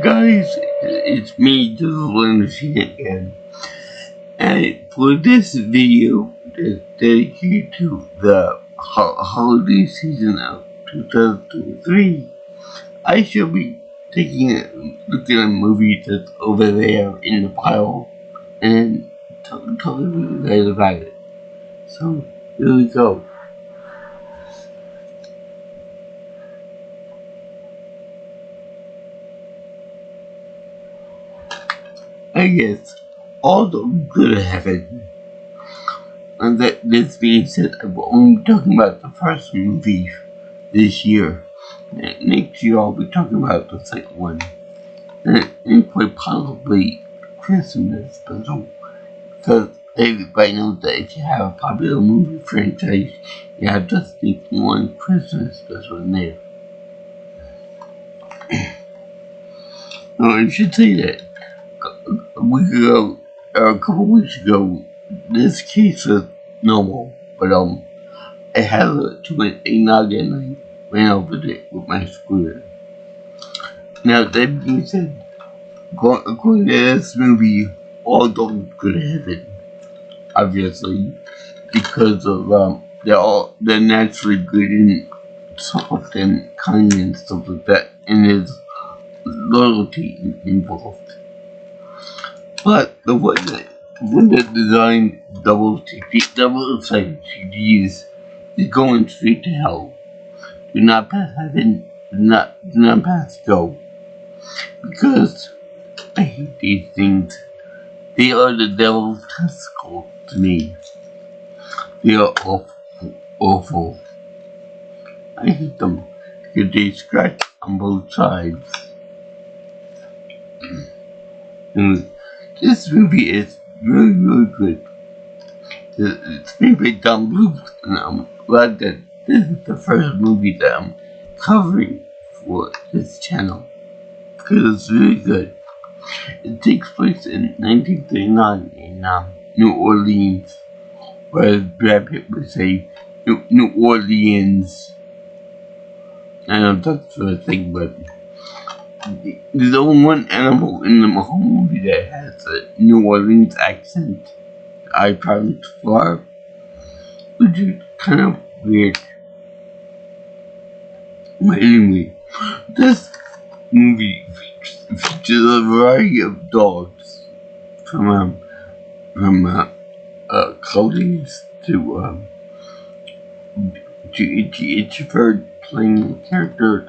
guys, it's me, Discipline again, and for this video that's dedicated to the holiday season of 2023, I shall be taking a look at a movie that's over there in the pile and talking to you guys about it. So, here we go. I guess all the good heaven. And that this being said, I'm only talking about the first movie this year. Next year I'll be talking about the second one. And quite possibly Christmas special. Because everybody knows that if you have a popular movie franchise, you have to sneak one Christmas special in there. Now I should say that a couple weeks ago, this case was normal, but I had to an eggnog and I ran over it with my scooter. Now that being said, according to this movie, all dogs go to heaven, obviously, because of they're naturally good and soft and kind and stuff like that, and there's loyalty involved. But the one that designed double sided CDs is going straight to hell. Do not pass heaven. Do not pass go. Because I hate these things. They are the devil's testicles to me. They are awful. I hate them because they scratch on both sides. And this movie is really good. It's made by Don Bluth, and I'm glad that this is the first movie that I'm covering for this channel. Because it's really good. It takes place in 1939 in New Orleans, whereas Brad Pitt would say New Orleans. I know that's the thing, but there's only one animal in the whole movie that has a New Orleans accent. I found far, which is kind of weird. But anyway, this movie features a variety of dogs, from collies to each bird playing a character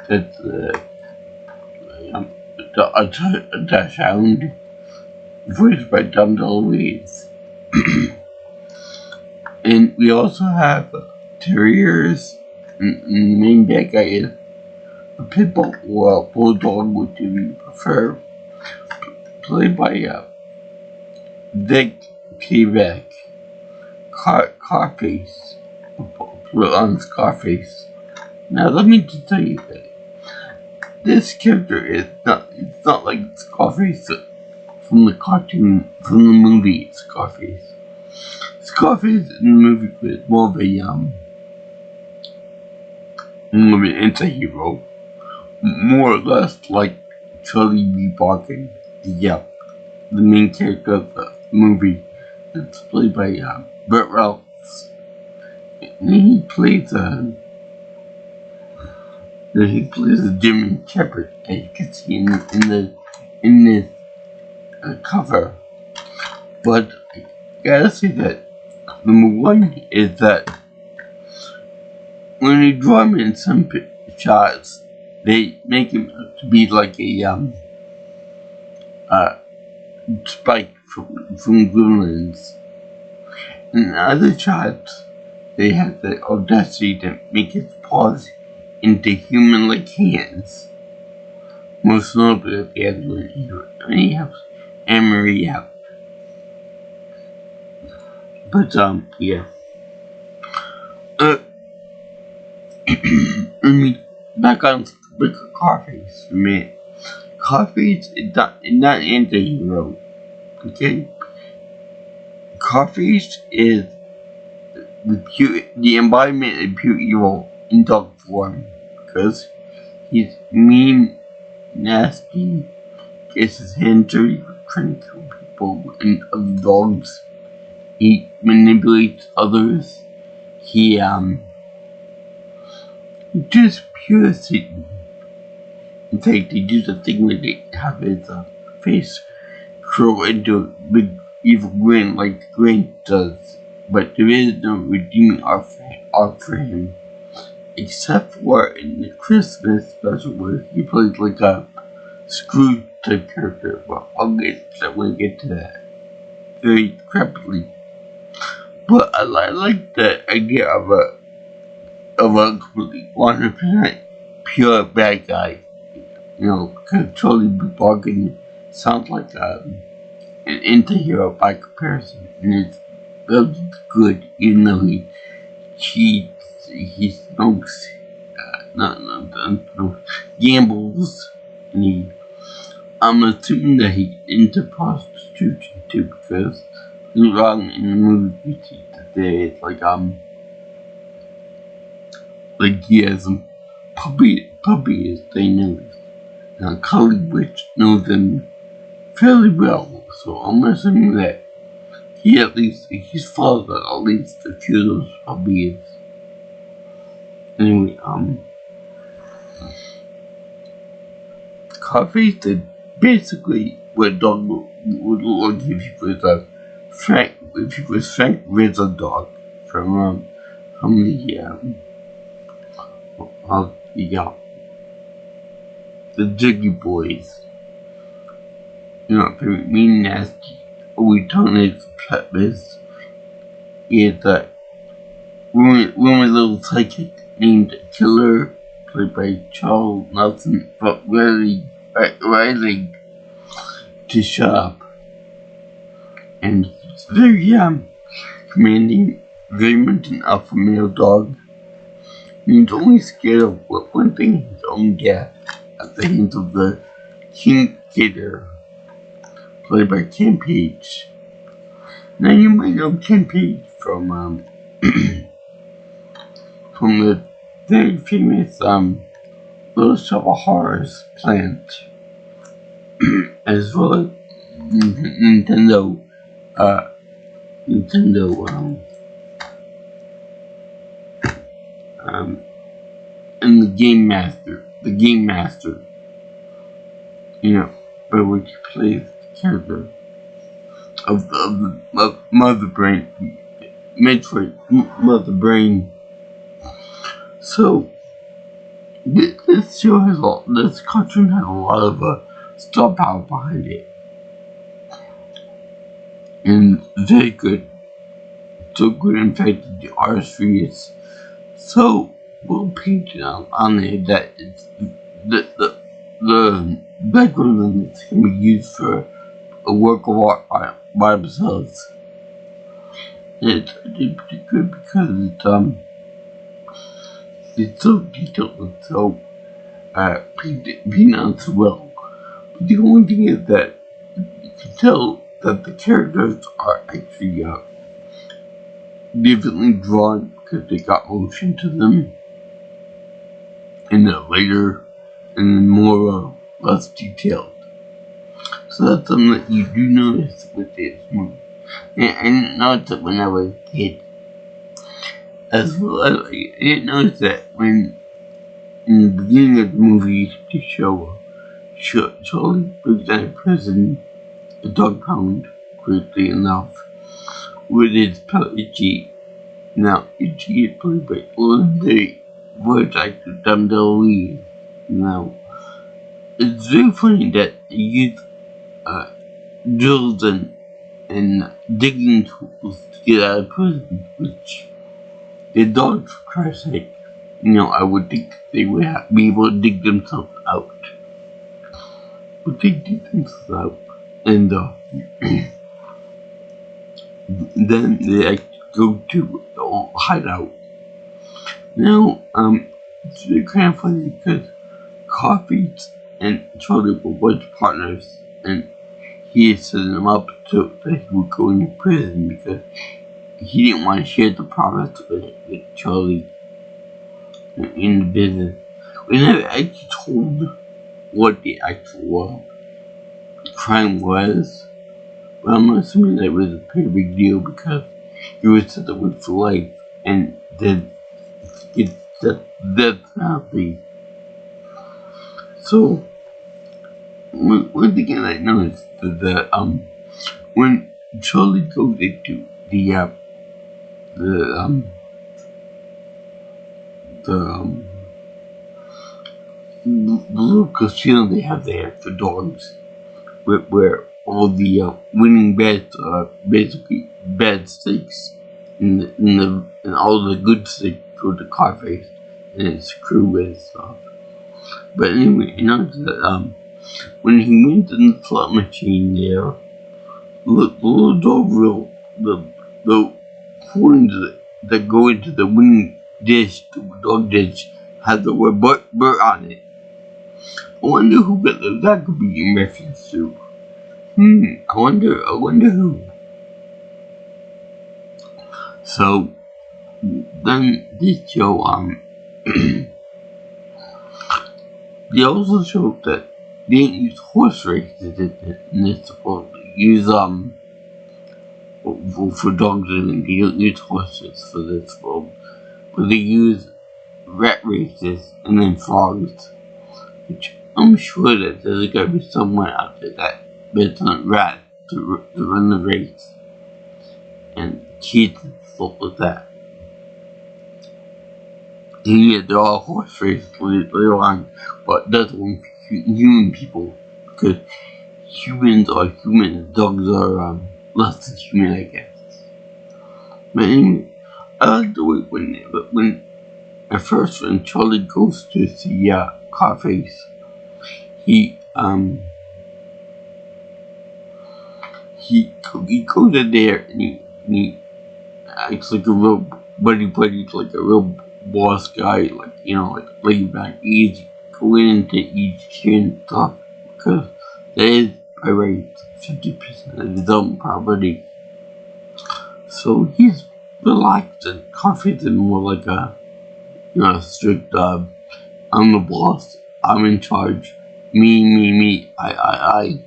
that's the sound voiced by Dom DeLuise. And we also have terriers, and the main bad guy is a pit bull or a bulldog, which you prefer, played by Dick Kavak, Carface, on Scarface. Now let me just tell you that this character is not like Scarface from the cartoon, from the movie Scarface. Scarface in the movie was more of an anti-hero, more or less like Charlie B. Barkin, the main character of the movie. It's played by Burt Reynolds. And he plays a German Shepherd, as you can see in this cover. But I gotta say that number one is that when you draw him in some shots, they make him to be like a Spike from Gremlins. In other shots, they have the audacity to make his paws into human-like hands. Most notably, the other one, he has Anne-Marie out. But, yeah. Back on Carface for a minute. Carface is not an anti-hero, okay? Carface is the embodiment of pure evil in dog form, because He's mean, nasty, gets his hands dirty for trying to kill people and other dogs. He manipulates others. He just pure Satan. In fact, they do the thing where they have his face curl into a big evil grin like the Grinch does. But there is no redeeming arc for him. Except for in the Christmas special where he plays like a Scrooge type character. But I'll get to that when I get to that very rapidly. But I like the idea of a completely 100% pure bad guy. You know, totally bargain sounds like an anti-hero by comparison, and it's very good, even though he cheats, he smokes, gambles, and I'm assuming that he's into prostitution too, because wrong in the movie we see that there is like he has some puppies they know. Now Cully Witch knows them fairly well, so I'm assuming that he's followed at least a few of those puppies. Anyway, Coffee said basically what a dog would look like if he was Frank Rizzo dog from the Jiggy Boys. You know, very mean, nasty. We turn his pet is a woman little psychic named Killer, played by Charles Nelson, but really to shut up. And he's very commanding, very much an alpha male dog. He's only scared of one thing, his own death at the hands of the King Gator, played by Ken Page. Now you might know Ken Page from from the very famous Little Shop of Horrors plant, as well as Nintendo and the Game Master, you know, by which he plays the character of Mother Brain, Metroid Mother Brain. So this cartoon has a lot of star power behind it, and very good. So good, in fact, that the artistry is so well painted on it that it's the background on this can be used for a work of art by themselves. It's pretty good because it's so detailed and so painted out so well. But the only thing is that you can tell that the characters are actually vividly drawn because they got motion to them, and they're later and more less detailed. So that's something that you do notice with this movie. And I didn't notice it when I was a kid. As well as I didn't notice that when in the beginning of the movie to show Charlie was out of prison, a dog pound, quickly enough, with his pet Itchy. Now, Itchy is played by legendary voice actor Dom DeLuise. Now, it's very funny that he used drills and digging tools to get out of prison, which the dogs, for Christ's sake, you know, I would think they would be able to dig themselves out. But they dig themselves out, and then they actually go to the old hideout. Now, it's really kind of funny because Coffee and Charlie were once partners, and he had set them up so that he would go into prison because he didn't want to share the profits with Charlie in the business, we never actually told what the actual crime was, but I'm assuming that it was a pretty big deal because he was set up with for life and then get death penalty. So one thing that I noticed is that when Charlie goes into the little casino they have there for dogs, where all the winning bets are basically bad stakes, and all the good stakes go to Carface and his crew and stuff. But anyway, you know that when he went in the slot machine there, the little dog will the coins that go into the winning dish, the dog dish, have the word Bert on it. I wonder who that could be in reference to. I wonder who. So then this show they also showed that they didn't use horse races in this supposed use for dogs and they don't use horses for this film. But they use rat races and then frogs. Which I'm sure that there's gotta be someone out there that bets on rats to run the race and cheats and stuff like that. And yeah, they're all horse races later on, but that's one for human people because humans are human, dogs are less than human, I guess. But anyway, I like the way when at first when Charlie goes to see Carface, he goes in there and he acts like a real buddy, like a real boss guy, like, you know, like laid back, easy, going into each shit and stuff, because that is by right 50% of his own property. So he's relaxed and confident, more like a, you know, strict, I'm the boss, I'm in charge, me, I.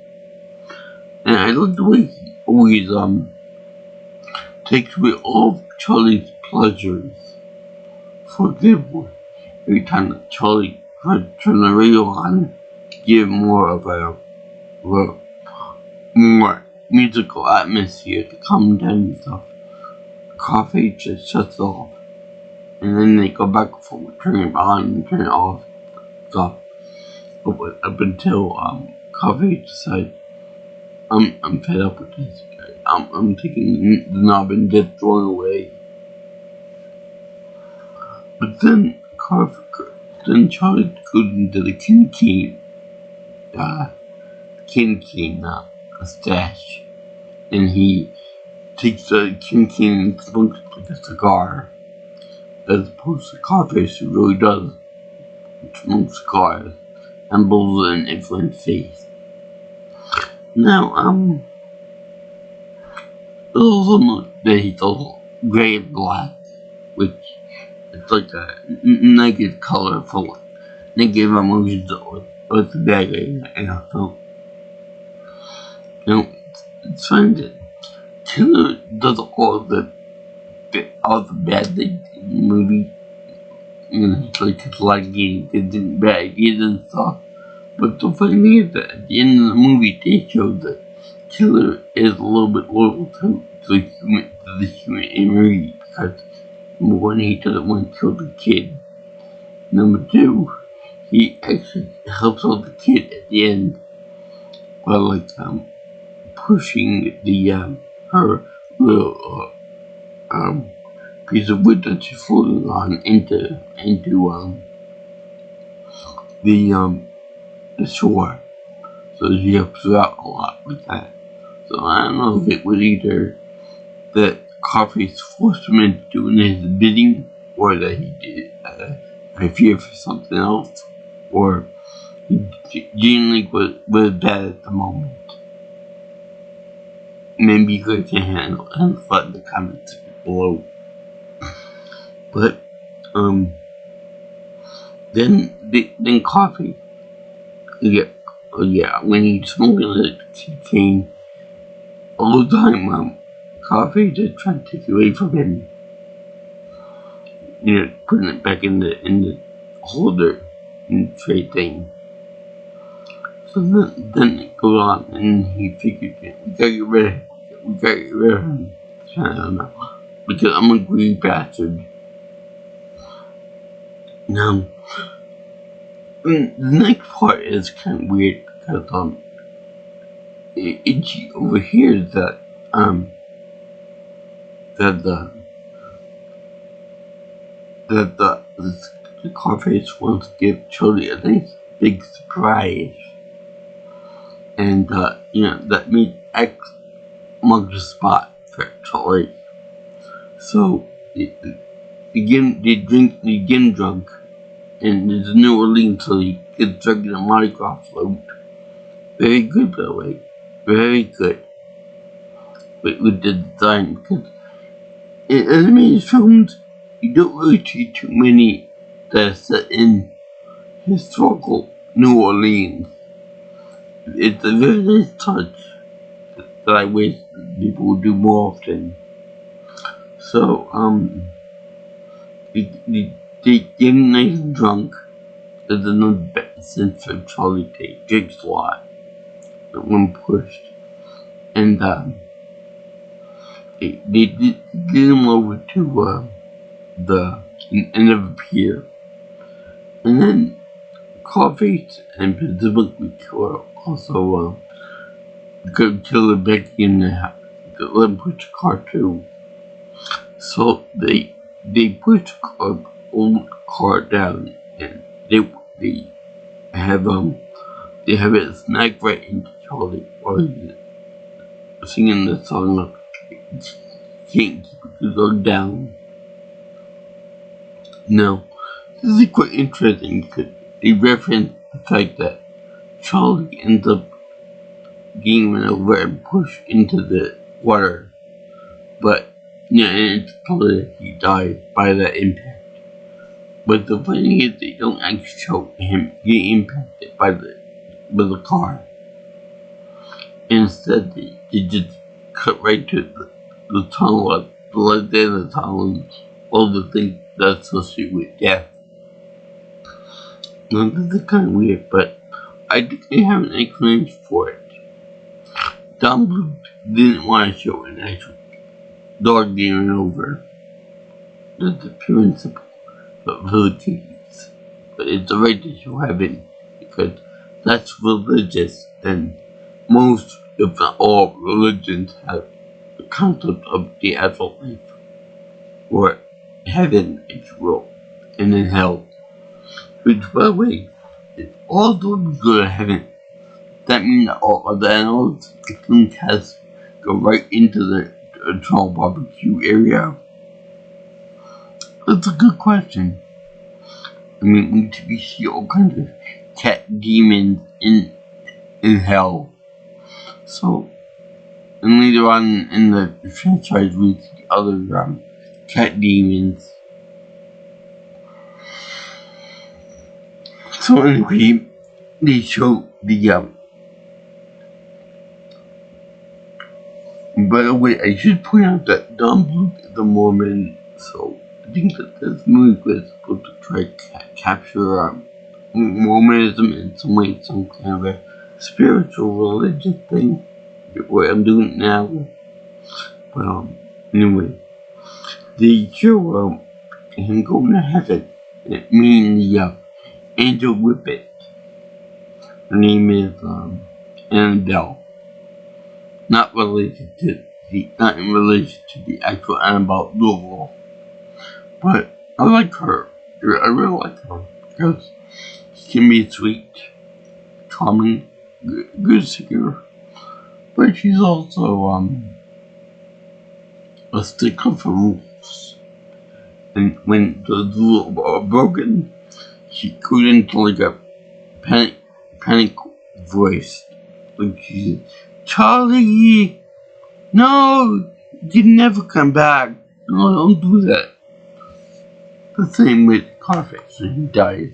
And I love the way he always takes away all of Charlie's pleasures. For example, every time that Charlie tries to turn the radio on, give more of a more musical atmosphere to calm down and stuff, Carface just shuts off. And then they go back and forth, turn it on and turn it off, stuff. Up until Carface decides, I'm fed up with this guy. I'm taking the knob and just throwing away. But then Charlie goes into the King stash, and he takes the King and smokes like a cigar, as opposed to Carface, who really does smoke cigars and blows it in everyone's face. Now, there's also note that he's also gray and black, which it's like a negative color for like negative emotions or the bad guy in a film. You know, it's funny that Taylor does all the bad things in the movie. You know, he's like his like getting bad ideas and stuff. But the funny thing is that at the end of the movie, they show that Killer is a little bit loyal to the human in Marie, because number one, he doesn't want to kill the kid. Number two, he actually helps out the kid at the end by like pushing the her little piece of wood that she's floating on into the shore. So she helps her out a lot with that. So I don't know if it was either that Carface forced him into doing his bidding, or that he did I fear for something else, or he genuinely was bad at the moment. Maybe you guys can handle it and let in the comments below. But Then coffee. Yeah, when he's smoking the cocaine all the time, coffee just trying to take away from him. Putting it back in the holder and tray thing. So then it goes on, and he figured, we gotta get rid of him. I don't know, because I'm a greedy bastard. Now, the next part is kind of weird because it overhears that the Carface wants to give Charlie a nice big surprise, and that means X marks the spot for Charlie. So they get drunk, and there's New Orleans, so he gets drunk in a Mardi Gras float. Very good, by the way, very good with the design, because in animated films you don't really see too many that are set in historical New Orleans. It's a very nice touch that I wish people would do more often. So, they get nice and drunk. There's another better sense of Charlie Day, Jigsaw, when pushed. And, they get him over to, the end of a pier. And then, Carface and presumably also, go kill Becky in the house. Let them push the car too. So they push the old car down, and they have it smack right into Charlie while he's singing the song of Can't Keep It Going Down. Now, this is quite interesting because they reference the fact that Charlie ends up getting run over and pushed into the water, but it's probably that he died by that impact. But the funny thing is, they don't actually show him getting impacted by the car. Instead, they just cut right to the tunnel, the left end of the tunnel, and all the things that's associated with death. Now, this is kind of weird, but I think they have an explanation for it. Don Bluth didn't want to show an actual dog getting over. That's the principle of the case. But it's alright to show heaven because that's religious, and most, if not all, religions have the concept of the afterlife, or heaven, if you will, and then hell. Which, by the way, if all those go to heaven, that means that all of the animals in the cast go right into the eternal barbecue area? That's a good question. I mean, we see all kinds of cat demons in hell. So, and later on in the franchise, we see other cat demons. So anyway, they show the by the way, I should point out that Don Bluth is a Mormon, so I think that this movie was supposed to try to capture Mormonism in some way, some kind of a spiritual religious thing. What I'm doing now. But anyway, they show him going to heaven, meaning the angel whippet. Her name is Annabelle. Not in relation to the actual Annabelle Louisville. But I like her. I really like her because she can be sweet, charming, good singer. But she's also a stickler for rules. And when the rules are broken, she goes into like a panic voice. Like she says, Charlie, no, you never come back. No, don't do that. The same with Carface, he dies.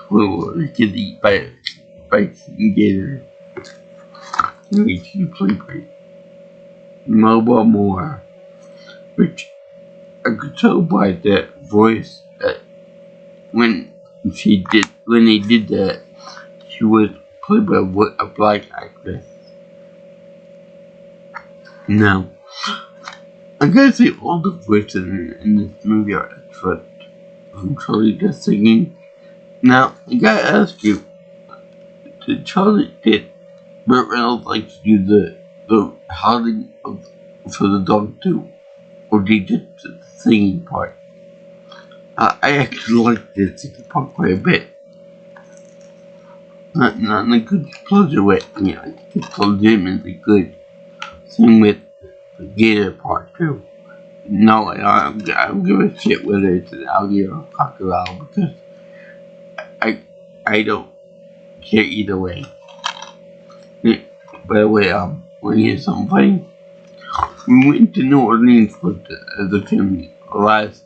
who gets eaten by Gator. She played by Melba Moore, which I could tell by that voice that when they did that, she was played by a black actress. Now, I gotta say all the voices in this movie are excellent. From Charlie just singing. Now, I gotta ask you, did Burt Reynolds like to do the howling for the dog too? Or did he just the singing part? I actually like the singing part quite a bit. Not in a good pleasure way. I think it's legitimately good. Same with the gator part too. No, I don't give a shit whether it's an alligator or a crocodile because I don't care either way. By the way, when you hear something funny, we went to New Orleans as a family, last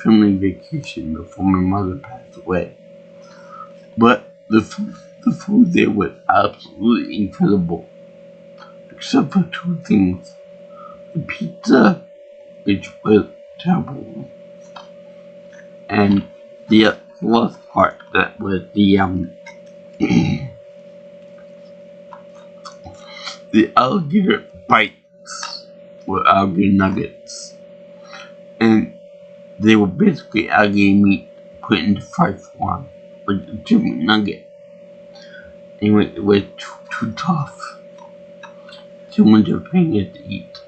family vacation before my mother passed away. But the food there was absolutely incredible, except for two things: the pizza, which was terrible, and the last part that was the the alligator bites were alligator nuggets, and they were basically alligator meat put into fried form with a chicken nugget. Anyway, it was too tough. Too much of a pain to eat.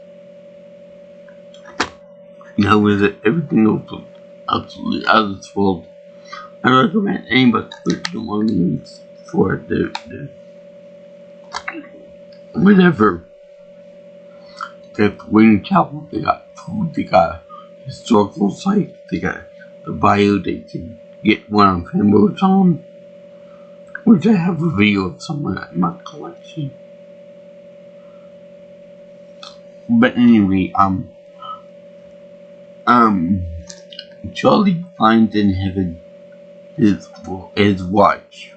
Now with it, everything else was absolutely out of this world. I recommend anybody to go to New Orleans for the whatever. They have Wayne Chapel, they got food, they got historical sites, they got the bayou they can get one on Pembroke's on, which I have a video of somewhere in my collection. But anyway, Charlie finds in heaven his watch,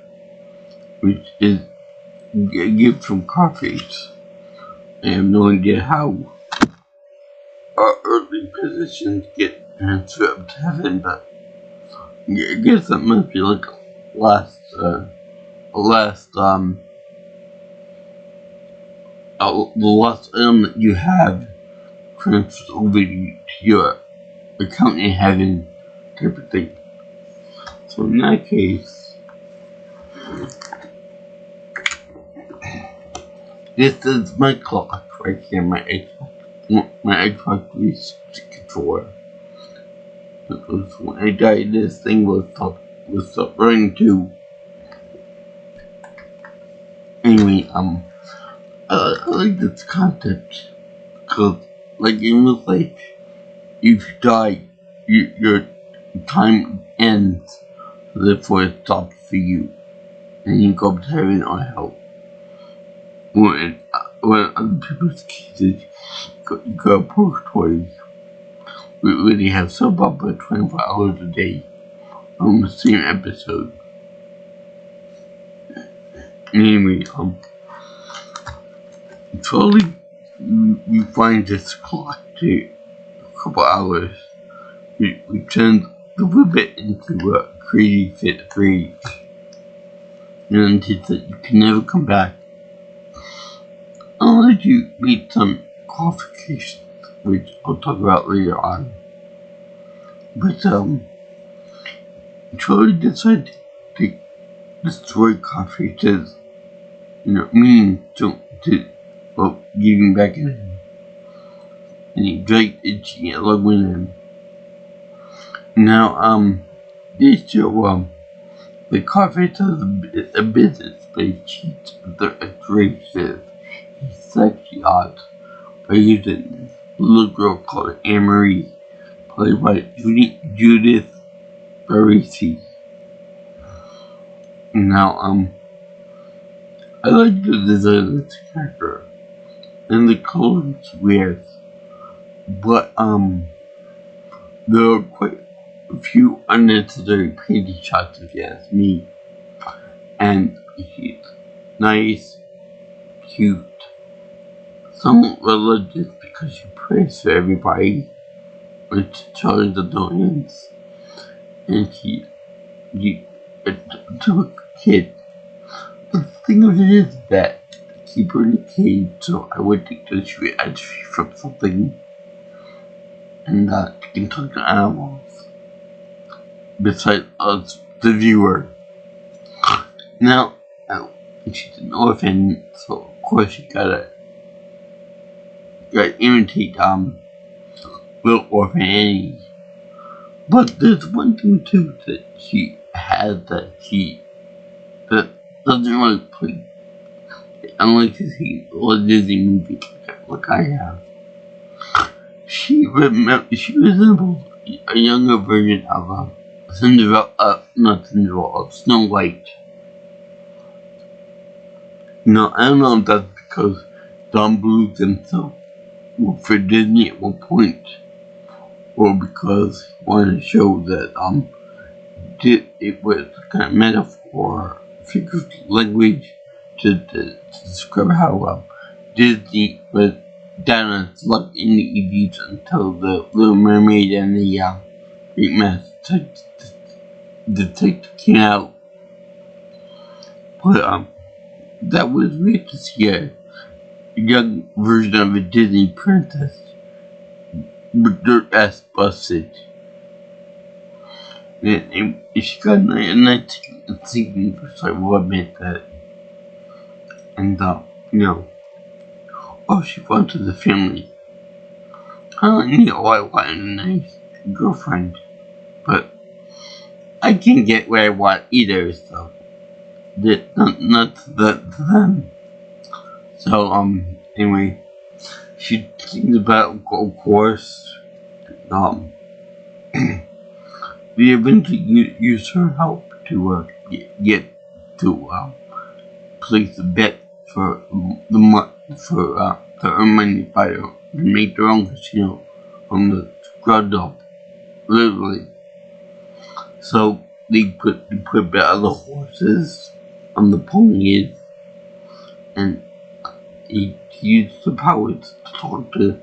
which is a gift from Carface. I have no idea how our earthly positions get transferred up to heaven, but I guess that must be like the last item that you have transfers over to your account in heaven type of thing. So in that case, this is my clock right here, my Xbox 360 controller. Because when I died, this thing was stopped running too. Anyway, I like this concept because, like in real life, if you die, your time ends, therefore it stops for you, and you go to heaven or hell. When other people's cases, you go purgatory, where they have soap opera 24 hours a day on the same episode. Anyway, slowly you find this clock to a couple hours. We turn the ribbit into a crazy fit rage. And it's that you can never come back. Unless you meet some qualifications, which I'll talk about later on. But, Charlie decided to destroy Carface's, meaning to getting back at him. And he dragged Itchy along with him. Now, they show, the Carface has a business, but he cheats with the races. He's sexy odd by using this little girl called Anne-Marie, played by Judith Barisi. Now, I like the design of this character and the clothes she wears, but there are quite a few unnecessary panty shots if you ask me. and he's nice, cute, somewhat religious because she prays for everybody, which Charlie's annoyance, and he to a kid. The thing of it is that keep her in a cage, so I would think that she would actually from something, and that she can talk to animals besides us, the viewer. Now, she's an orphan, so of course she gotta imitate Little Orphan Annie. But there's one thing too that she has that doesn't really play, unlike you see a Disney movie like I have. She resembles a younger version of not Cinderella, of Snow White. No, I don't know if that's because Don Bluth himself worked for Disney at one point, or because he wanted to show that it was kind of metaphor, figurative language to describe how Disney was down on its luck in the 80s until the Little Mermaid and the Great Master Detective came out. But that was weird to see a young version of a Disney princess with dirt ass busted. And she got a nice thinking for so I will admit that. And she wanted the family. I want a nice girlfriend, but I can't get what I want either, so not them. So anyway, she thinks about, of course, we eventually use her help to get to place a bet for to earn money to make their own casino from the ground up, literally. So they put a bet on the horses, on the ponies, and he used the powers to talk to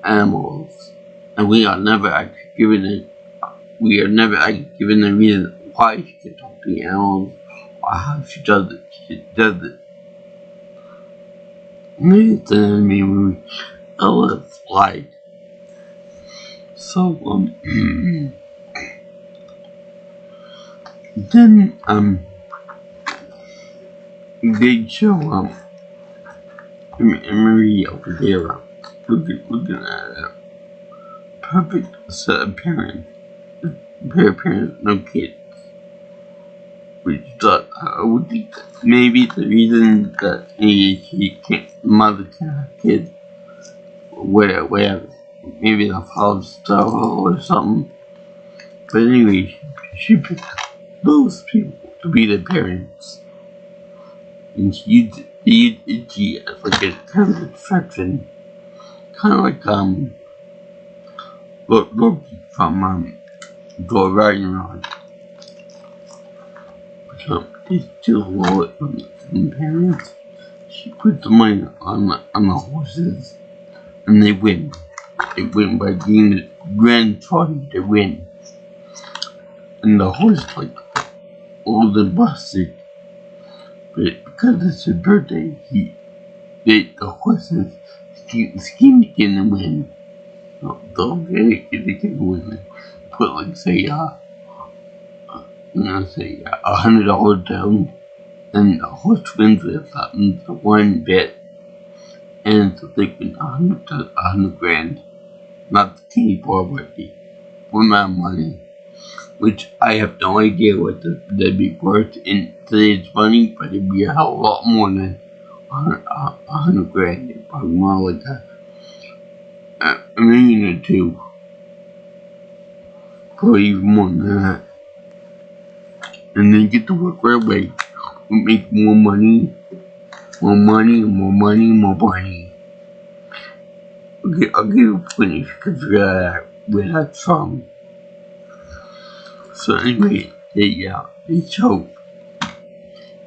animals, and we are never actually given a reason why she can talk to the animals or how she does it. She does it. Maybe it's an anime movie. Oh, let's slide. So then they show Marie over there looking at a perfect set of parents. Pair of parents, no kids. Which I would think maybe the reason that mother can't have kids, whatever. Maybe the father's style or something. But anyway, she picked those people to be the parents. And she as like a kind of attraction. Kind of like, Loki from, Thor Ragnarok. So, these two lower from the parents, she puts the money on the horses, and they win. They win by being the grand trophy to win. And the horse, like, old and busted. But because it's her birthday, the horses scheme to get him win. They can win. Put like say $100 down, and the horse wins with the one bet, and so they win $100,000, not the teeny bar, but the amount of money, which I have no idea what that'd be worth in today's money, but it'd be a hell of a lot more than $100,000. Probably more like a million or two, probably even more than that. And then get to work right away. We make more money. I'll give you a point if you can figure out where that's from. So anyway, they show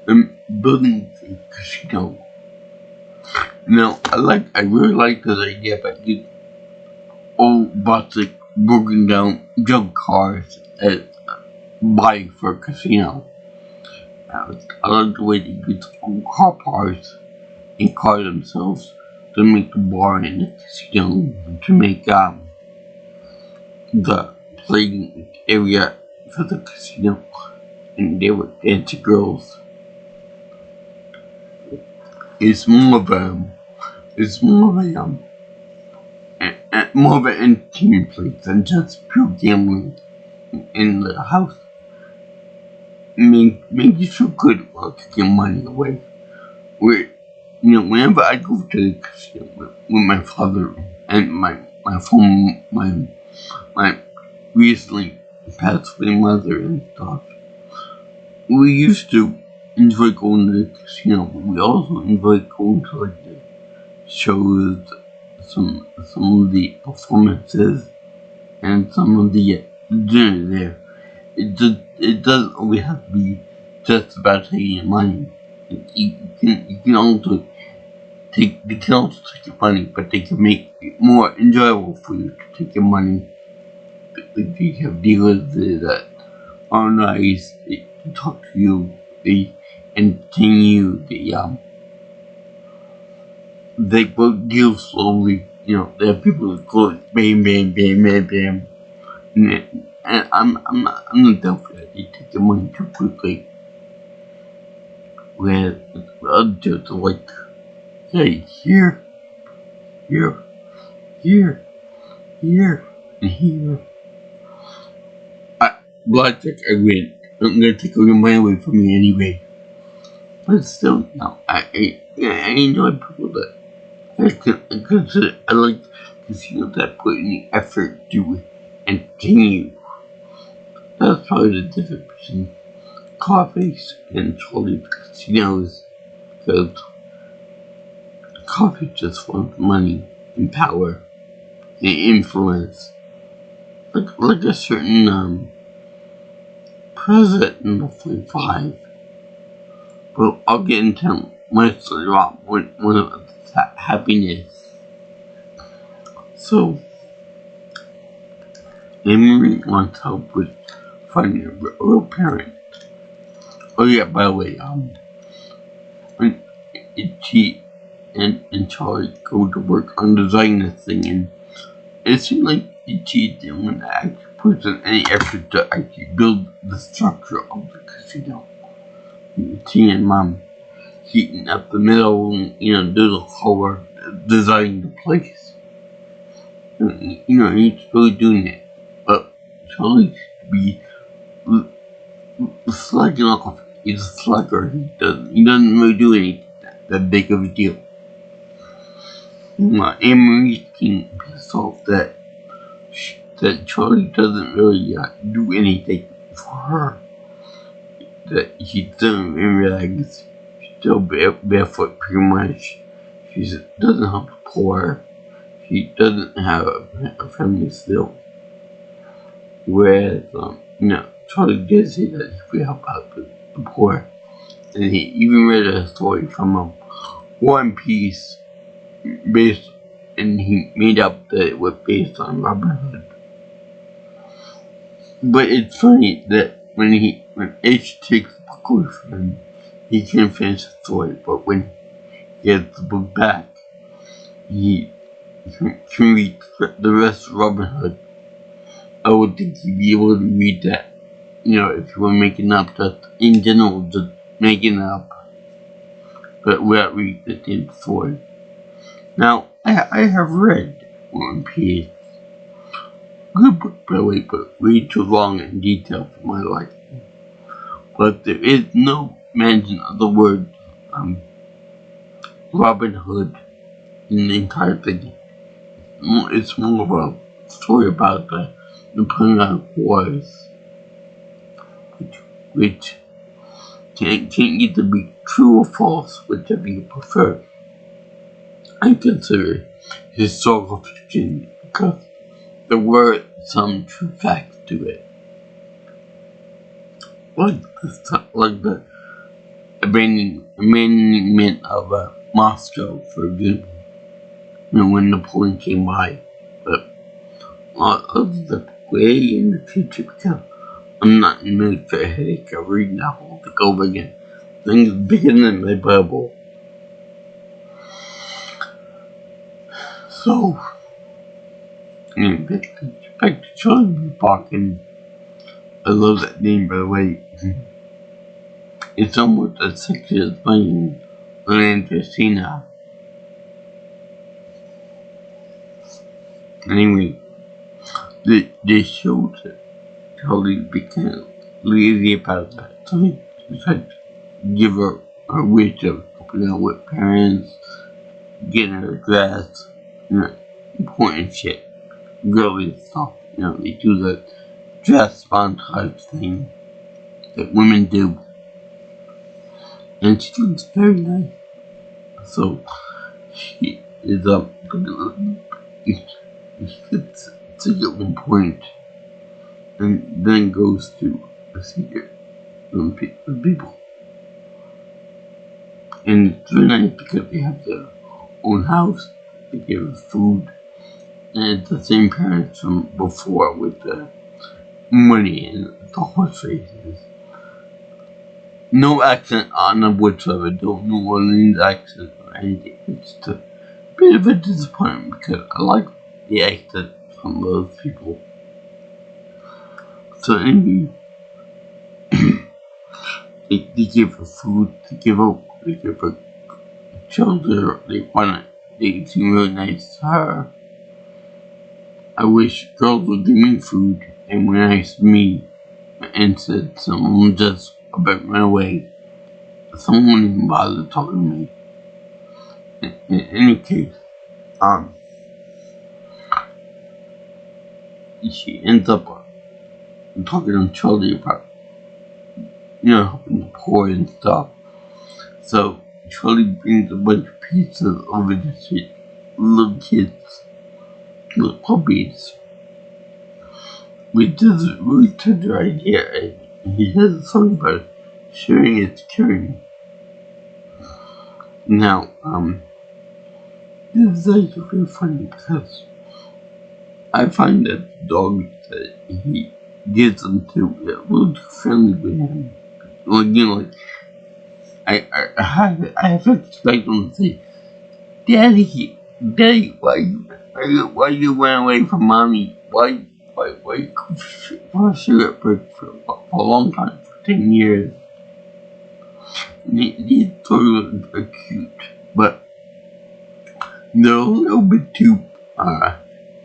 building a casino. Now, I really like this idea about these old Bostic broken down junk cars as buying for a casino. I like the way they use old car parts and car themselves to make the bar and the casino, to make the playing area for the casino, and they were dancing girls. It's more of a it's more of an entertainment place than just pure gambling in the house. Make you feel good while taking money away. Where whenever I go to the casino with my father and my recently passed away mother and stuff, we used to enjoy going to the casino, but we also enjoy going to like the shows, some of the performances, and some of the dinner there. It doesn't always have to be just about taking money. You can also they can also take your money, but they can make it more enjoyable for you to take your money. They have dealers there that are nice. They talk to you. They entertain you. They both deal slowly. There are people that go bam, bam, bam, bam, bam, and I'm not down for that. They take the money too quickly. Where other dudes are like, hey, here, here, here, here, and here. Blackjack, I win. I'm gonna take all your money away from me anyway. But still, no, I enjoy people that I like casinos that put in the effort to entertain you. That's probably the difference between Carface and Charlie casinos, because Carface just wants money and power and influence. Like a certain president in the 45. But I'll get into much about one of happiness. So, Amy wants help with finding a real parent. Oh yeah, by the way, when Itchy and Charlie go to work on designing this thing, and it seemed like Itchy didn't want to actually put in any effort to actually build the structure of the casino. Itchy and Mom heating up the middle, and do the color, designing the place. He's really doing it, but Charlie should be slugging off. He's a slugger. He doesn't really do anything that big of a deal. Amory's getting pissed off that Charlie doesn't really do anything for her. That he doesn't realize she's still barefoot pretty much. She doesn't help the poor. She doesn't have a family still. Whereas, Charlie did say that he would help out the poor. And he even read a story from One Piece and he made up that it was based on Robin Hood. But it's funny that when H takes the book away from him, he can't finish the story. But when he gets the book back, he can read the rest of Robin Hood. I would think he'd be able to read that. If you were making up that in general, just making up, but without reading the damn story. Now, I have read One Piece. Good book, by the way, but way too long and detailed for my liking. But there is no mention of the word Robin Hood in the entire thing. It's more of a story about the Napoleonic Wars, which can either be true or false, whichever you prefer. I consider historical fiction because there were some true facts to it. Like the abandonment of Moscow, for example, when Napoleon came by. But I'll look way in the future because I'm not in the mood for a headache of reading that whole thing over again. Things bigger than my Bible. So, back to Charlie Parkin. I love that name, by the way. It's almost as sexy as playing Valentina. Anyway, this shows that Charlie became lazy about that. So he decided to give her a wish of helping out with parents, getting her dressed, important shit. Girly stuff. They do the dress montage thing that women do. And she looks very nice. So she is she gets sick at one point and then goes to a secret with people. And it's very nice because they have their own house, they give her food, and it's the same parents from before with the money and the horse races. No accent on them whatsoever, don't New Orleans accent or anything. It's just a bit of a disappointment because I like the accent from those people. So anyway, they give her food, they give her shelter, they seem really nice to her. I wish girls would give me food and were nice to me and said someone just about ran away. Someone even bothered talking to me. In any case, she ends up talking to Charlie about, helping the poor and stuff. So Charlie brings a bunch of pizzas over to see little kids, little puppies, which is a really tender idea. He has a song about sharing is caring. Now, this is actually really funny because I find that the dogs that he gives them to are a little too friendly with him. I have to expect them to say, Daddy, why you ran away from mommy? Why you go for a cigarette break for a long time, for 10 years? These dogs are cute, but they're a little bit too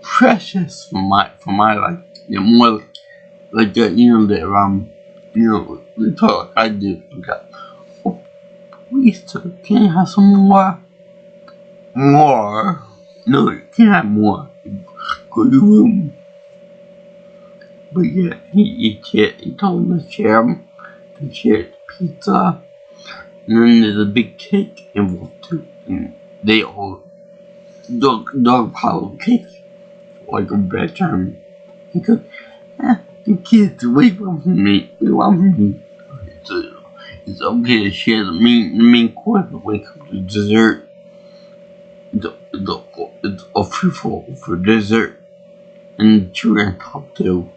precious for my life. They're more like they talk like I do. Oh, please, sir, can I have some more? More? No, you can't have more. Go to your room. But yeah, he told them to share the pizza, and then there's a big cake involved too. And they all dog pile cake, like a bad term. Because the kids away from me, they want me. It's okay to share the main course when it comes to dessert. It's a free for dessert and children on top too.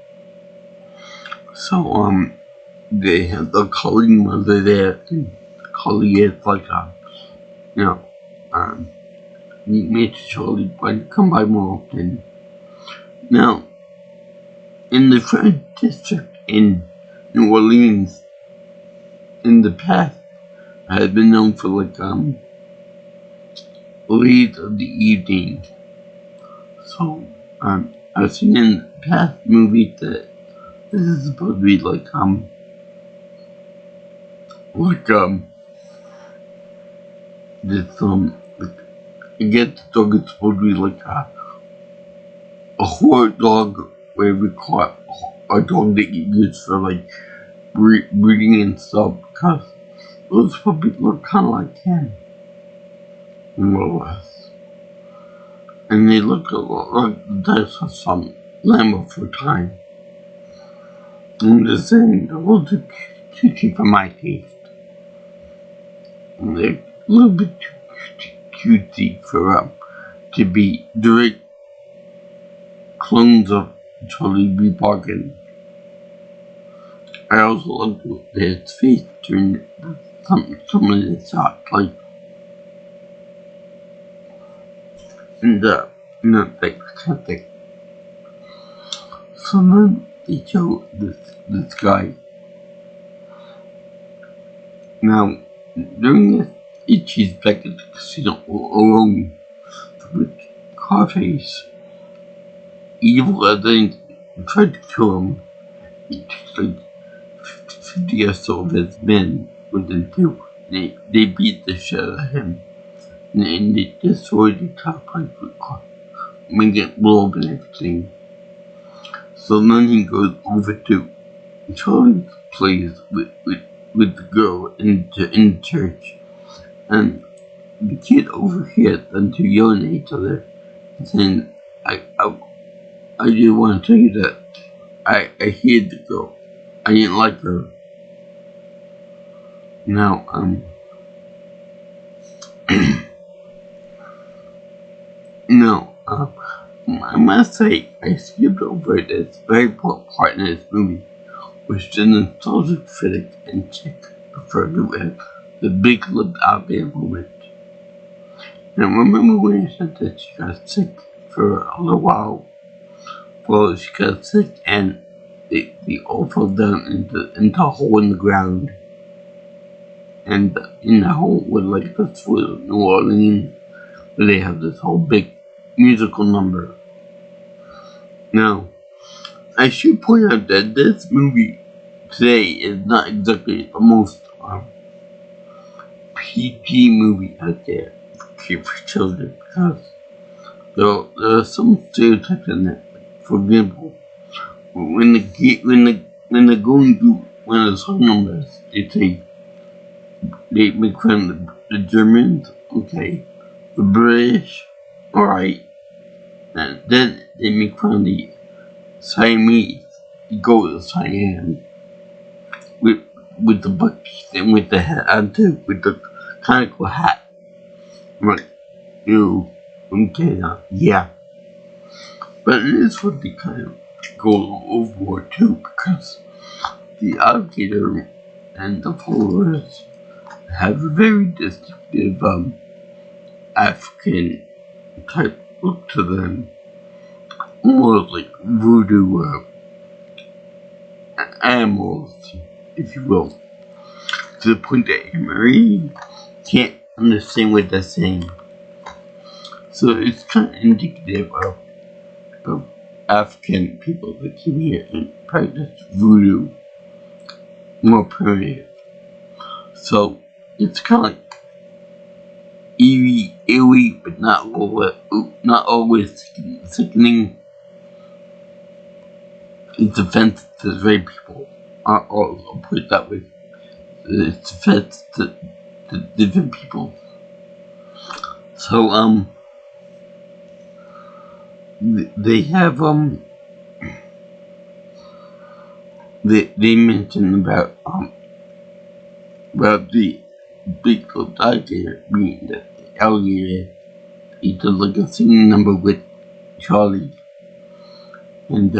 So they have the colleague mother there. The colleague is like we made Charlie but come by more often. Now, in the French district in New Orleans, in the past, I had been known for late of the evening. So I've seen in the past movies that this is supposed to be I guess the dog is supposed to be like a horror dog, where we call a dog that you use for breeding and stuff, because those puppies look kind of like him, more or less. And they look a lot like the types of some Lambo for time. I'm just saying, they're a little too cute for my taste. they're a little bit too cutesy for to be direct clones of Charlie B. Bargain. I also like his face during some of the shots, like in the that kind of thing. So then they show this guy. Now during this, he's back at the casino alone with Carface. Evil as they tried to kill him. He takes like 50 or so of his men within two. They beat the shit out of him. And they destroyed the top pipe with car. Make it blow up and everything. So then he goes over to Charlie's place with the girl in church. And the kid overhears them two yelling at each other, saying, I just want to tell you that I hated the girl. I didn't like her. Now, no, I must say, I skipped over this very important part in this movie, which the nostalgic critic and chick referred to as the big lip out there moment. Now, remember when I said that she got sick for a little while? Well, she got sick and they all fell down into a hole in the ground. And in the hole was like this was New Orleans, where they have this whole big musical number. Now, I should point out that this movie today is not exactly the most PG movie out there for children, because there are some stereotypes in it. For example, when they're going through one of the song numbers, they make fun of the Germans, okay, the British, alright, and then they make fun of the Siamese, the goat of Siam, with the bucket and with the hat on too, with the conical hat. I'm like, okay, yeah. But it is what they kind of go overboard too, because the alligator and the followers have a very distinctive African type look to them, almost like voodoo animals, if you will, to the point that Marie can't understand what they're saying. So it's kind of indicative of African people that came here and practiced voodoo more primitive. So it's kind of like eerie, but not always sickening. It's offensive to the very people. I'll put it that way. It's offensive to different people. So they have they mentioned about the big alligator, meaning that the alligator he did like a singing number with Charlie, and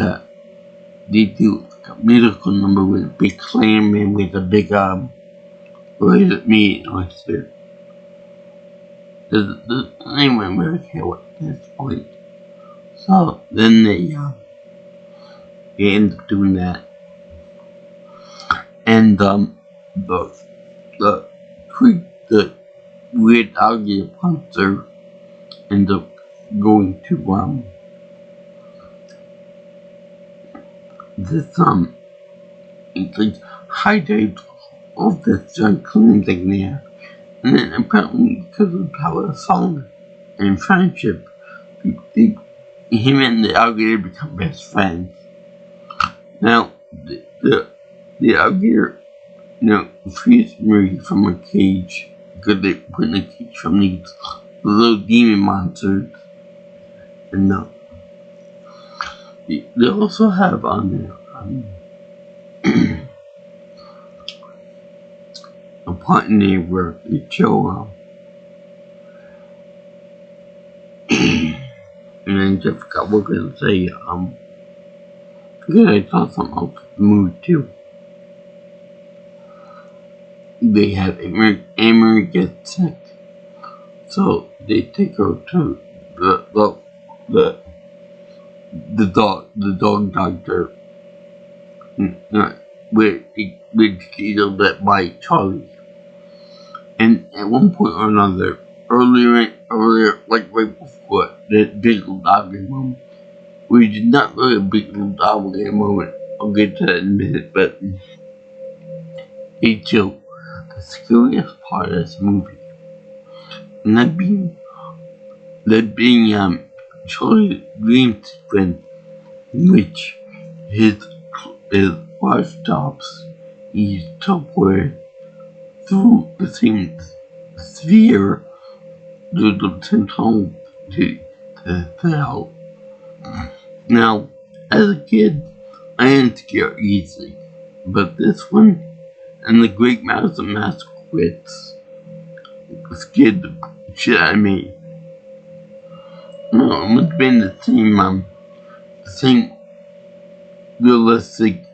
they do like a musical number with a big clam and with a big what does it mean? Oyster. Does anyone really care what this point? So then they end up doing that, and the weird alligator puncher ends up going to this it's like hideout of this John Clean thing there, and then apparently because of the power of song and friendship, him and the alligator become best friends. Now the alligator, frees Marie from a cage because they put in a cage from these little demon monsters, and they also have on there a part in the where the show, and then just forgot what I was gonna say, I thought something else with the movie too. They have Amory get sick, so they take her to the dog doctor, which is led by Charlie. And at one point or another, earlier, like right before that big dog moment, we did not really a big dog moment. I'll get to that in a minute, but it's the scariest part of this movie, and that being Charlie dream sequence in which his wife stops each subway through the same sphere to the same home to help. Now, as a kid, I am scared easily, but this one and the Great Mouse and Masquerades scared the shit out of me. No, it must have been the same realistic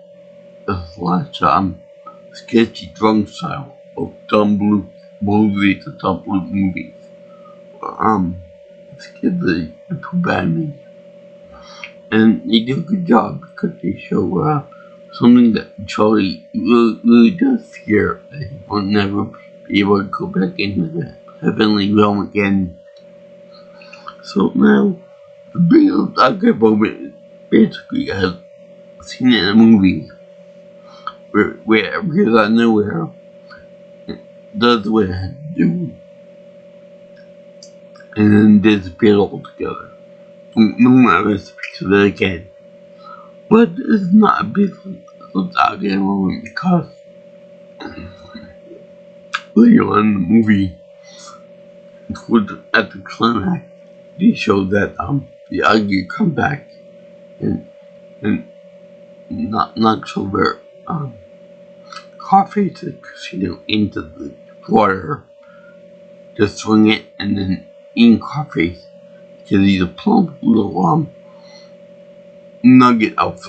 slash sketchy drunk style of Tom Blue movies, the Tom Blue movies. Scared the too bad me. And they do a good job because they show something that Charlie really does fear, that he will never be able to go back into the heavenly realm again. So now, the big doctor moment basically has seen it in a movie where it appears out of nowhere, it does what it has to do, and then disappears altogether. No one ever speaks of it again. But it's not a big doctor moment because later on in the movie, at the climax, they show that the ugly come back and knocks over Coffee to the casino into the water to swing it, and then eating Coffee because he's a plump little nugget of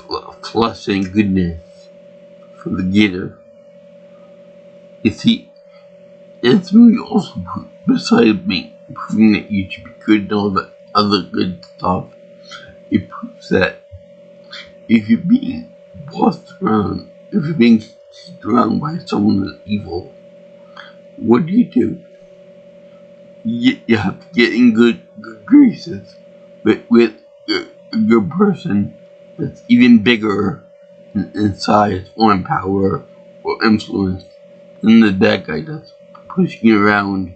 flesh and goodness for the gator. You see, this movie also, besides proving that you should be good and all the other good stuff, it proves that if you're being bossed around, if you're being chased around by someone that's evil, what do? You have to get in good graces with a good person that's even bigger in size or in power or influence than the bad guy that's pushing you around,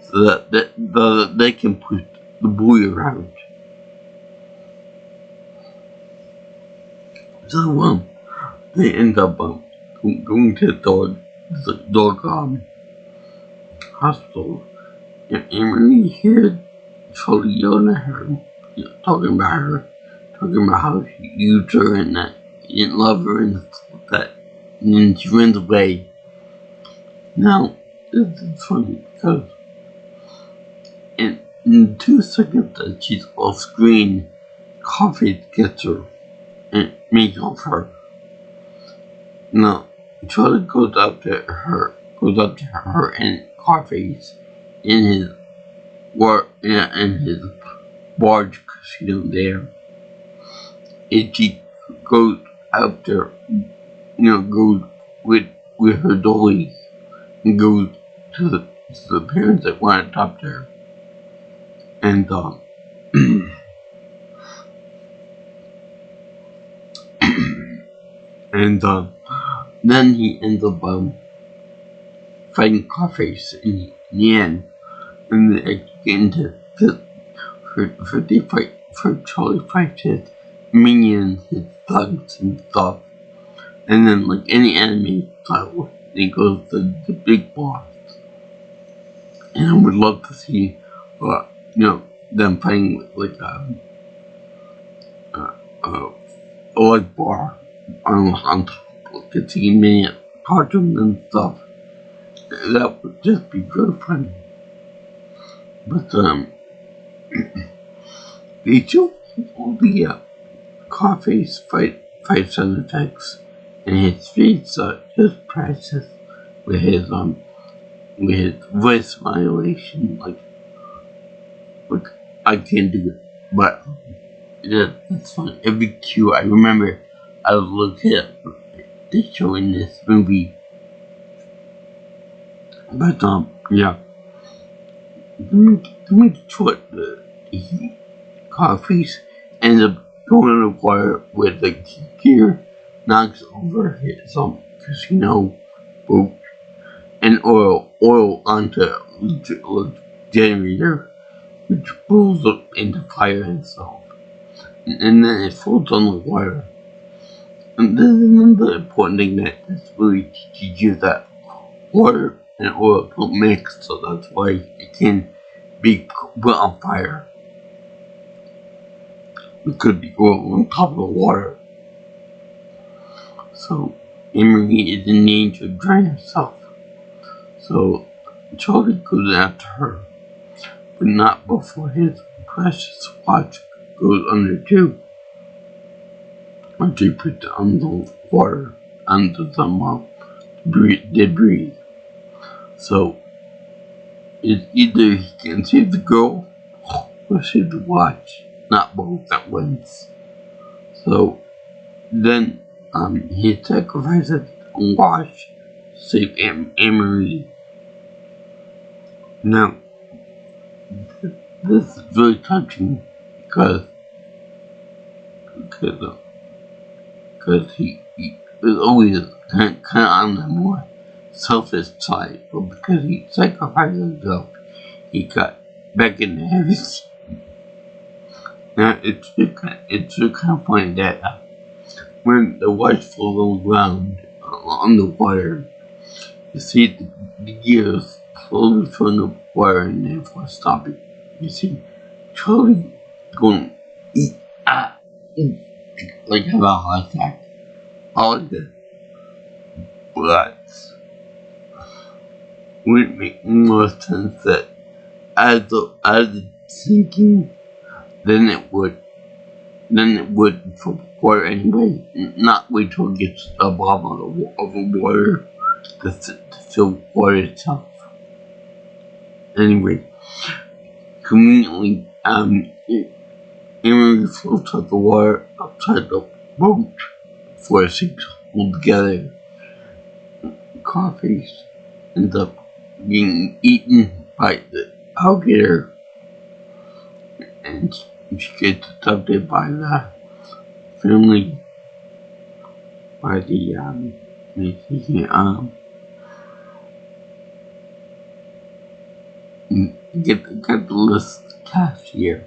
so that they can push the boy around. So they end up going to the dog hospital, and Emery hears Charlie yelling at her, talking about how she used her and that he didn't love her and stuff like that, and then she runs away. Now, this is funny because in 2 seconds that she's off screen, Coffee gets her and makes off her. Now, Charlie goes up to her and Coffee's in his barge casino there, and she goes out there, goes with her dolly and goes to the parents that want to adopt her, and then he ends up fighting Carface in the end, and they get into Charlie fights his minions, his thugs and stuff, and then like any enemy title, he goes to the big boss. And I would love to see, them fighting with like a light bar on top, like a 10-minute cartoon and stuff. that would just be good funny. But they do all the Carface fight sound effects, and his feats are just precious with his voice modulation. Like I can't do it, but that's fine. Every cue I remember, I was looking at the show in this movie. But yeah, to make it short, the Carface ends up going on the water with the gear, knocks over his casino boat and oil onto the generator, which blows up into fire itself, and then it floats on the water. And this is another important thing that this movie teaches you, that water and oil don't mix, so that's why it can be put on fire. It could be oil on top of the water. So Emery is in danger of drowning herself. So Charlie goes after her, but not before his precious watch goes under too. Once he puts it on the water under some debris. So it's either he can save the girl or save the watch, not both at once. So then he sacrifices a watch to save Emery. Now, this is very touching because he was always kind of on the more selfish side, but because he sacrificed himself, he got back in the heavy. Now, it's kind of funny that when the watch falls on the ground, on the water, you see the gears slowly filling the water and therefore stopping. You see Charlie going like have a heart attack. All of that. But would it make more sense that as the sinking, then it would for water anyway, not wait till it gets to the bottom of the water to fill water itself. Anyway, conveniently, Emery floats out the water outside the boat before it sinks altogether. Carface ends up being eaten by the alligator, and she gets adopted by the family, by the get the list cast here.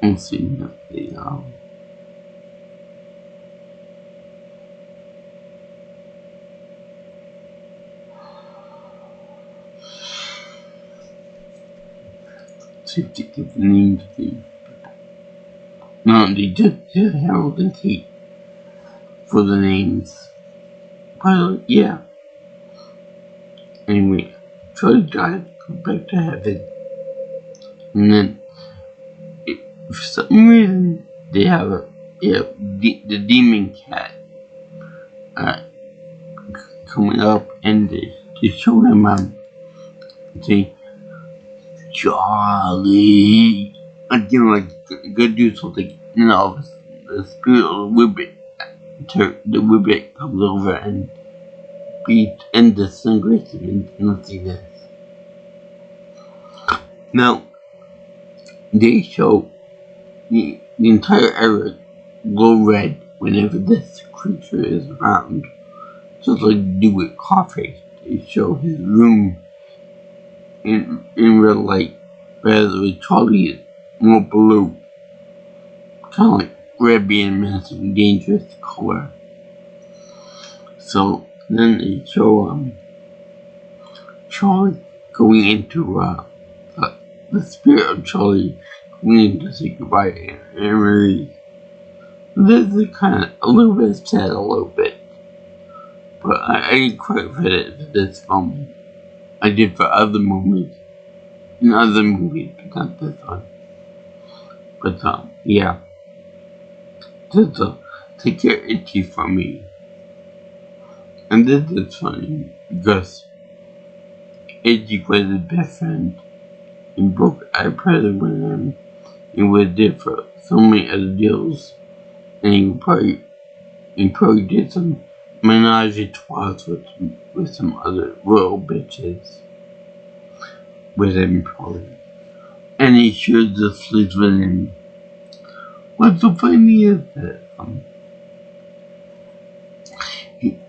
Let's see the see if they give the names of the. No, they just Harold and Kate for the names. But yeah. Anyway, Charlie died, go back to heaven, and then for some reason they have the demon cat coming up, and they show him say Charlie, like go do something. The spirit of the Whippet comes over and beat and disintegrates him into nothingness. Now, they show the entire area glow red whenever this creature is around. Just like they do with Carface, they show his room in red light, whereas with Charlie is more blue. Kind of like red being menacing, dangerous color. So then they show Charlie going into the spirit of Charlie going in to say goodbye to Emery. This is kind of a little bit sad, a little bit, but I didn't quite fit it for this moment. I did for other movies, in other movies, but not this one. But yeah, just take care itchy for me. And this is funny because Itchy was his best friend and broke eye present with him and was there for so many other deals. And he probably did some menage a trois with some other little bitches with him probably. And he shared the sleeps with him. What's so funny is that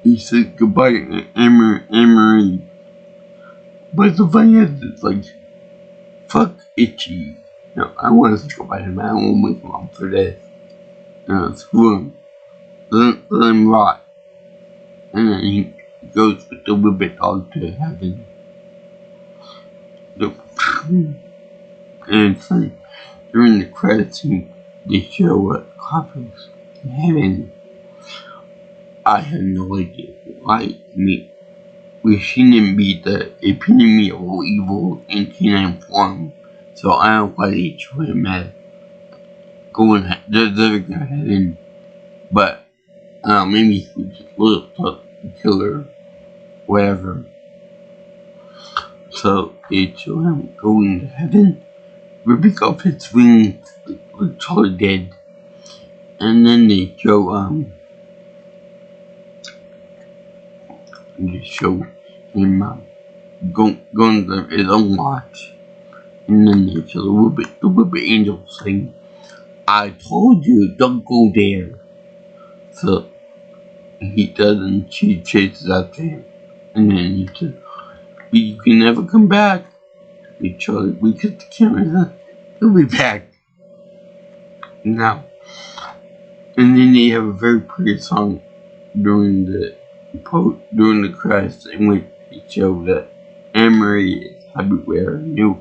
he said goodbye to Emery. But the funny is, it's like, fuck Itchy. No, I want to say goodbye to him. I don't want mom for this. No, screw him. Let him rot. And then he goes with the Whippet Dog to heaven. And it's like, during the credits scene, they show what Coffee's in heaven. I have no idea why. We shouldn't be the epitome of evil in canine form, so I don't quite enjoy him as deserving of heaven. But maybe he was just a little killer, whatever. So they show him going to heaven, ripping off his wings, like totally dead, and then they show him going to his own watch, and then they show the Whippet Angel saying, "I told you, don't go there." So he does, and she chases after him, and then he says, "You can never come back." We cut the camera. He'll be back now. And then they have a very pretty song during the credits in which they show that Emery is everywhere, new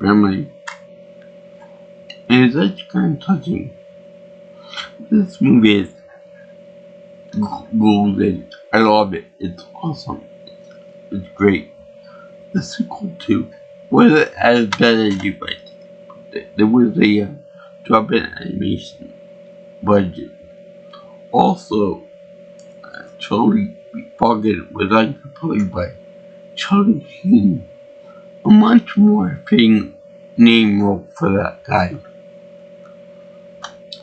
family. And it's actually kind of touching. This movie is golden. I love it. It's awesome. It's great. The sequel too was as bad as you like. There was a drop in animation budget. Also, Charlie Pocket was actually played by Charlie Sheen. A much more fitting name role for that guy.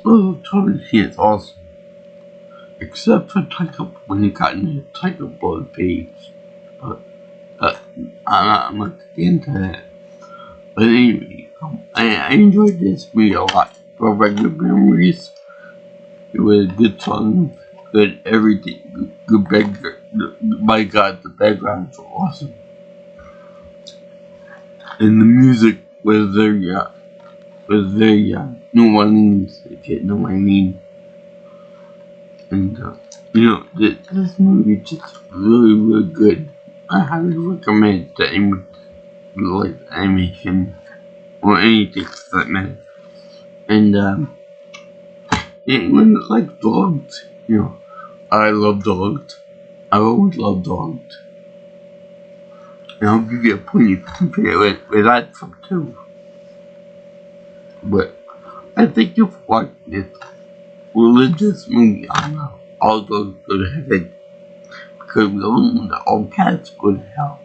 Oh, Charlie Sheen is awesome. Except for when he got into Tiger Blood phase. But I'm not getting into that. But anyway, I enjoyed this movie a lot. For regular memories, it was a good song, good everything, good background. My God, the backgrounds were awesome. And the music was very New Orleans, if you know what I mean. And, this movie is just really good. I highly recommend that anyone who likes animation or anything for that matter. And, anyone that likes dogs, I love dogs. I've always loved dogs. And I'll give you a point you can figure out where that's from too. But I think you've watched this religious movie on all dogs go to heaven. Because we all know that all cats go to hell.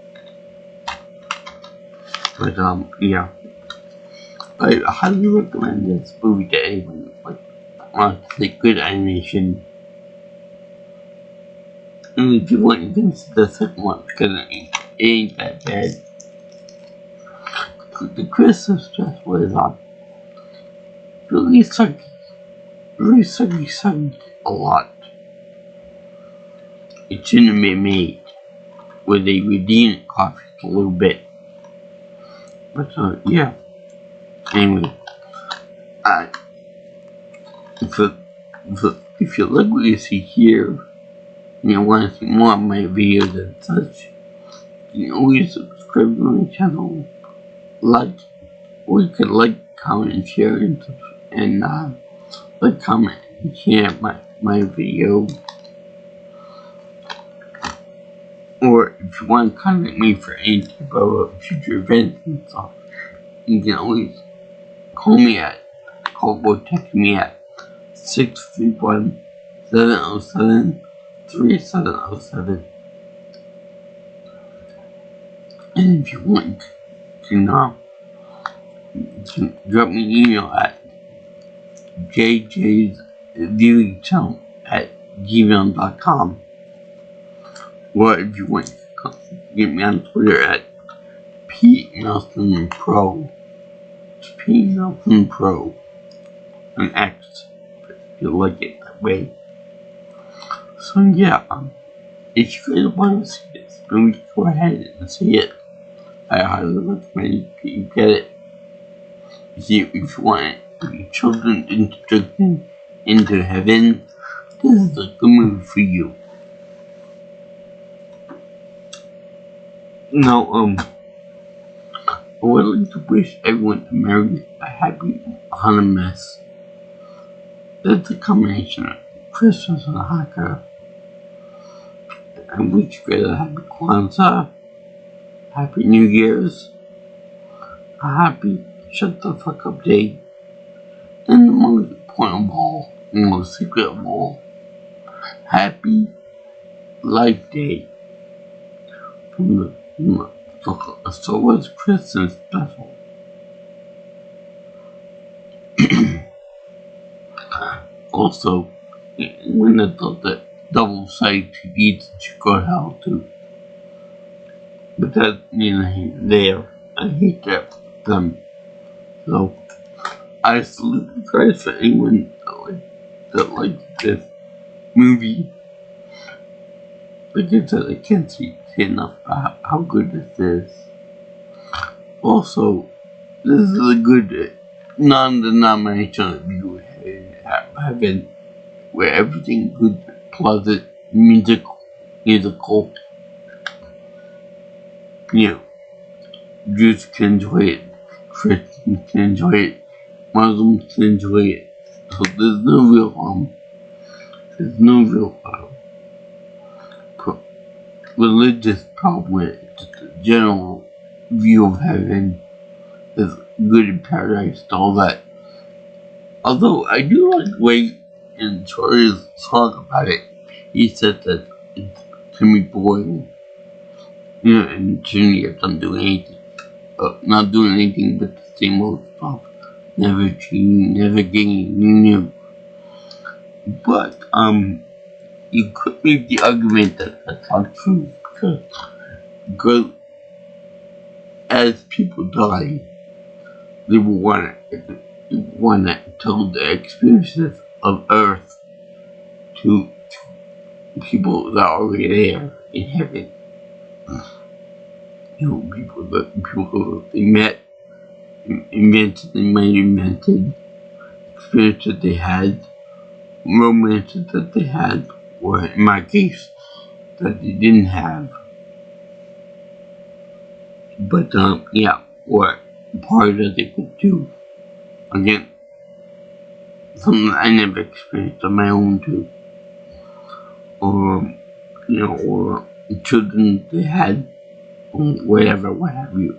But yeah. I highly recommend this movie to anyone who wants to see good animation. And if you want, you can see the second one because it ain't that bad. The Christmas special was really sucky a lot. It shouldn't have been made. Where they redeemed Coffee a little bit. But yeah. Anyway, if you like what you see here, and you want to see more of my videos and such, you can always subscribe to my channel, or you could comment, and share, and comment, and share my video. Or if you want to contact me for any type of future events and stuff, you can always call or text me at 631-707-3707. And if you want, you can drop me an email at jjsviewingchannel@gmail.com. Or if you want, get me on Twitter at PNelsonPro. It's PNelsonPro on X, if you like it that way. So yeah, if you guys want to see this movie, go ahead and see it. I highly recommend you get it. If you want your children introduction into heaven, this is a good movie for you. Now, I would like to wish everyone a Merry, a Happy Hanukkah. That's a combination of Christmas and Hanukkah. And wish you guys a Happy Kwanzaa, Happy New Year's, a Happy Shut the Fuck Up Day, and the most important of all, the most secret of all, Happy Life Day from the Star Wars Christmas special. Also, when I thought that double-sided TVs should go to hell too. But that's neither here nor there. I hate that for them. So, I salute you guys for anyone that likes this movie. Like I said, I can't say enough about how good this is. Also, this is a good non-denominational view of heaven, where everything good, pleasant, musical, Jews can enjoy it, Christians can enjoy it, Muslims can enjoy it. So there's no real religious problem with it. Just a general view of heaven is good in paradise and all that. Although I do like the way in Troy's song about it, he said that it can be boring. And Trinity if I'm doing anything. Not doing anything but the same old stuff. Never changing, never getting new. But, you could make the argument that that's not true, because as people die, they will want to tell the experiences of Earth to people that are already there in heaven. People they met, they might have invented, experiences that they had, romances that they had, or in my case, that they didn't have. But, or part that they could do. Again, something I never experienced on my own too. Or, or children they had, whatever, what have you.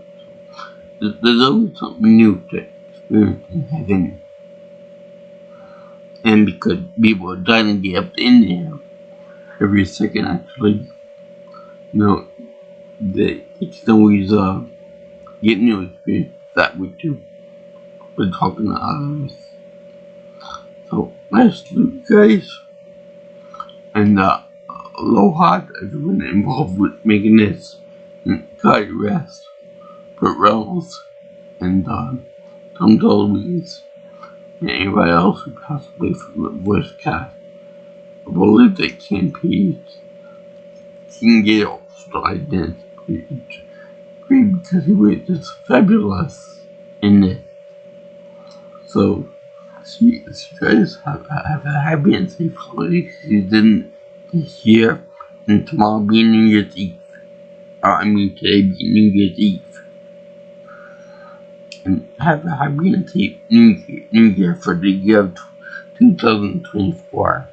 There's always something new to experience in heaven. And because people are dying to get up in there every second, actually, they can always get new experience that way too. We're talking to others. So, nice to you guys. And aloha to everyone involved with making this. And God rest. Burt Reynolds and Tom DeLuise and anybody else who passed away from the voice cast. I believe that Ken Page can get off the identity. Great, because he was just fabulous in it. So, see you guys have a happy and safe holiday season this year, and tomorrow be New Year's Eve. Today be New Year's Eve. And have a happy and safe New Year for the year of 2024.